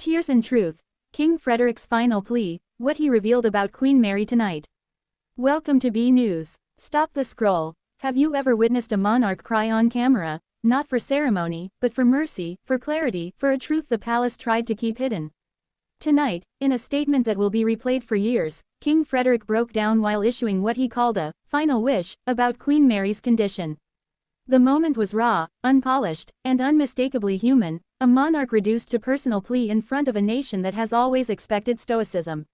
Tears and Truth, King Frederik's final plea, what he revealed about Queen Mary tonight. Welcome to B News. Stop the scroll. Have you ever witnessed a monarch cry on camera, not for ceremony, but for mercy, for clarity, for a truth the palace tried to keep hidden? Tonight, in a statement that will be replayed for years, King Frederik broke down while issuing what he called a final wish about Queen Mary's condition. The moment was raw, unpolished, and unmistakably human, a monarch reduced to personal plea in front of a nation that has always expected stoicism.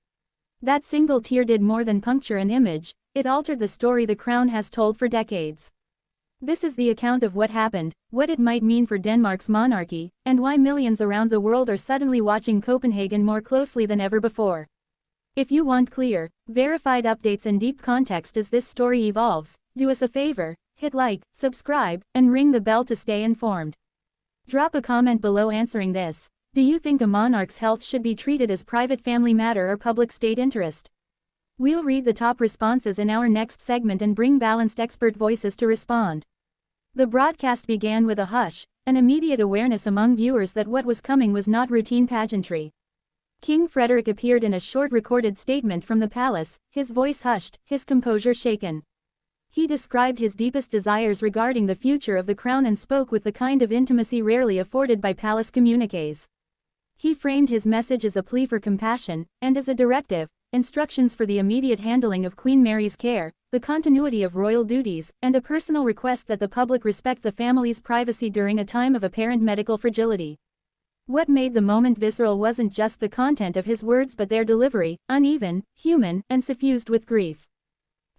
That single tear did more than puncture an image, it altered the story the crown has told for decades. This is the account of what happened, what it might mean for Denmark's monarchy, and why millions around the world are suddenly watching Copenhagen more closely than ever before. If you want clear, verified updates and deep context as this story evolves, do us a favor, hit like, subscribe, and ring the bell to stay informed. Drop a comment below answering this. Do you think a monarch's health should be treated as private family matter or public state interest? We'll read the top responses in our next segment and bring balanced expert voices to respond. The broadcast began with a hush, an immediate awareness among viewers that what was coming was not routine pageantry. King Frederik appeared in a short recorded statement from the palace, his voice hushed, his composure shaken. He described his deepest desires regarding the future of the crown and spoke with the kind of intimacy rarely afforded by palace communiques. He framed his message as a plea for compassion, and as a directive, instructions for the immediate handling of Queen Mary's care, the continuity of royal duties, and a personal request that the public respect the family's privacy during a time of apparent medical fragility. What made the moment visceral wasn't just the content of his words but their delivery, uneven, human, and suffused with grief.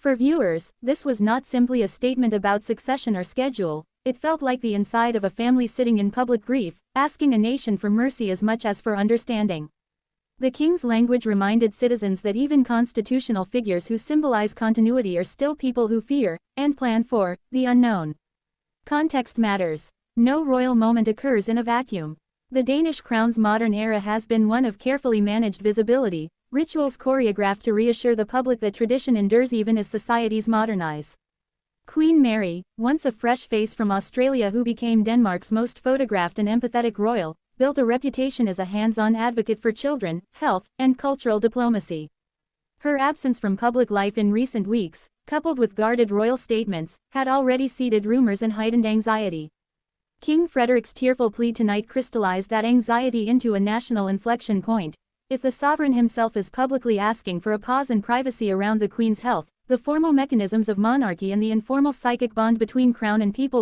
For viewers, this was not simply a statement about succession or schedule, it felt like the inside of a family sitting in public grief, asking a nation for mercy as much as for understanding. The king's language reminded citizens that even constitutional figures who symbolize continuity are still people who fear, and plan for, the unknown. Context matters. No royal moment occurs in a vacuum. The Danish crown's modern era has been one of carefully managed visibility, rituals choreographed to reassure the public that tradition endures even as societies modernize. Queen Mary, once a fresh face from Australia who became Denmark's most photographed and empathetic royal, built a reputation as a hands-on advocate for children, health, and cultural diplomacy. Her absence from public life in recent weeks, coupled with guarded royal statements, had already seeded rumors and heightened anxiety. King Frederik's tearful plea tonight crystallized that anxiety into a national inflection point. If the sovereign himself is publicly asking for a pause in privacy around the Queen's health, the formal mechanisms of monarchy and the informal psychic bond between crown and people will